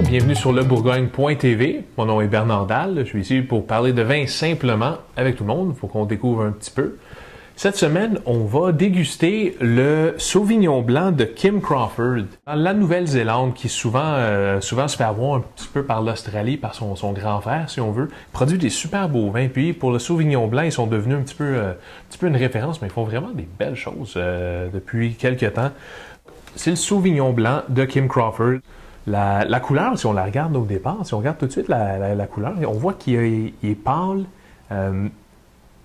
bienvenue sur lebourgogne.tv. Mon nom est Bernard Dalle, je suis ici pour parler de vin simplement avec tout le monde, il faut qu'on découvre un petit peu. Cette semaine, on va déguster le Sauvignon blanc de Kim Crawford. Dans la Nouvelle-Zélande, qui souvent se fait avoir un petit peu par l'Australie, par son grand frère, si on veut, produit des super beaux vins. Puis pour le Sauvignon blanc, ils sont devenus un petit peu une référence, mais ils font vraiment des belles choses depuis quelques temps. C'est le Sauvignon blanc de Kim Crawford. La couleur, si on la regarde au départ, si on regarde tout de suite la couleur, on voit qu'il est pâle,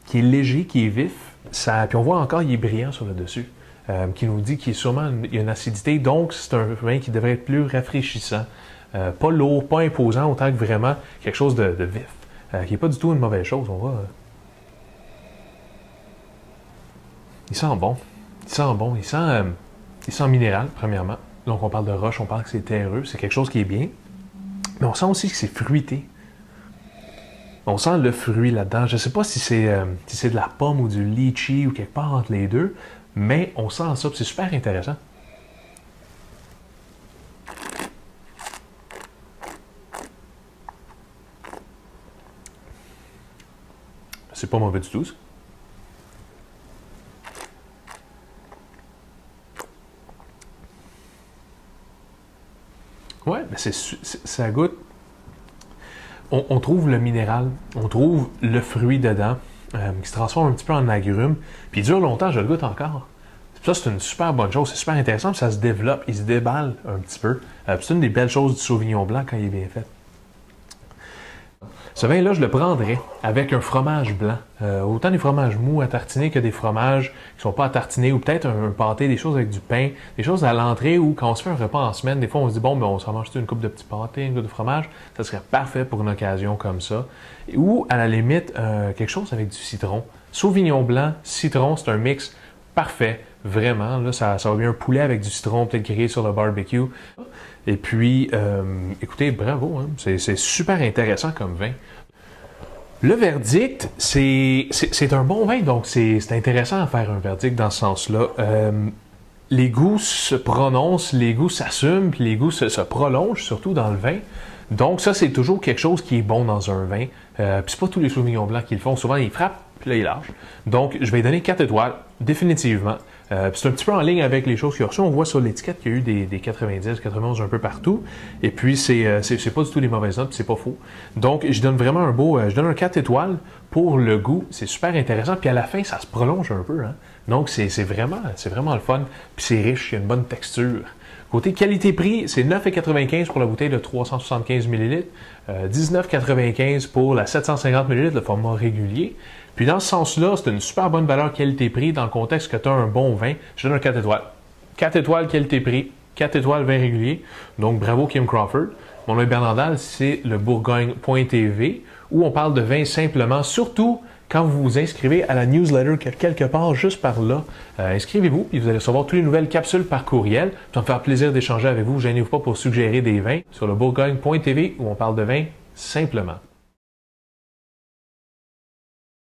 qu'il est léger, qu'il est vif. Puis on voit encore qu'il est brillant sur le dessus, qui nous dit qu'il y a une acidité. Donc, c'est un vin qui devrait être plus rafraîchissant. Pas lourd, pas imposant, autant que vraiment quelque chose de vif, qui n'est pas du tout une mauvaise chose. On va... Il sent bon. Il sent bon. Il sent minéral, premièrement. Donc, on parle de roche, on parle que c'est terreux. C'est quelque chose qui est bien. Mais on sent aussi que c'est fruité. On sent le fruit là-dedans. Je ne sais pas si c'est de la pomme ou du litchi ou quelque part entre les deux, mais on sent ça, c'est super intéressant. C'est pas mauvais du tout, ça. Ouais, mais ça goûte... On trouve le minéral, on trouve le fruit dedans, qui se transforme un petit peu en agrumes, puis il dure longtemps, je le goûte encore. Ça, c'est une super bonne chose, c'est super intéressant, puis ça se développe, il se déballe un petit peu. C'est une des belles choses du Sauvignon blanc quand il est bien fait. Ce vin-là, je le prendrais avec un fromage blanc. Autant des fromages mous à tartiner que des fromages qui ne sont pas à tartiner, ou peut-être un pâté, des choses avec du pain, des choses à l'entrée ou quand on se fait un repas en semaine, des fois on se dit bon, ben, on s'en mange une coupe de petits pâtés, une coupe de fromage, ça serait parfait pour une occasion comme ça. Ou à la limite, quelque chose avec du citron. Sauvignon blanc, citron, c'est un mix parfait, vraiment. Là, ça va bien un poulet avec du citron, peut-être grillé sur le barbecue. Et puis, écoutez, bravo, hein? C'est super intéressant comme vin. Le verdict, c'est un bon vin, donc c'est intéressant à faire un verdict dans ce sens-là. Les goûts se prononcent, les goûts s'assument, puis les goûts se prolongent, surtout dans le vin. Donc ça, c'est toujours quelque chose qui est bon dans un vin. Puis c'est pas tous les Sauvignons blancs qui le font. Souvent, ils frappent, puis là, ils lâchent. Donc, je vais lui donner 4 étoiles, définitivement. C'est un petit peu en ligne avec les choses qu'il y a reçues. On voit sur l'étiquette qu'il y a eu des 90, 91 un peu partout. Et puis, c'est pas du tout des mauvaises notes, c'est pas faux. Donc, je donne vraiment je donne un 4 étoiles pour le goût. C'est super intéressant. Puis à la fin, ça se prolonge un peu, hein? Donc, c'est vraiment le fun. Puis c'est riche, il y a une bonne texture. Côté qualité-prix, c'est 9,95 pour la bouteille de 375 ml, 19,95 pour la 750 ml, le format régulier. Puis dans ce sens-là, c'est une super bonne valeur qualité-prix dans le contexte que tu as un bon vin. Je donne un 4 étoiles. 4 étoiles qualité-prix, 4 étoiles vin régulier. Donc bravo Kim Crawford. Mon nom est Bernard Dalle, c'est le Bourgogne.tv où on parle de vin simplement, surtout quand vous vous inscrivez à la newsletter quelque part juste par là. Inscrivez-vous et vous allez recevoir toutes les nouvelles capsules par courriel. Ça va me faire plaisir d'échanger avec vous. Gênez-vous pas pour suggérer des vins sur le Bourgogne.tv où on parle de vin simplement.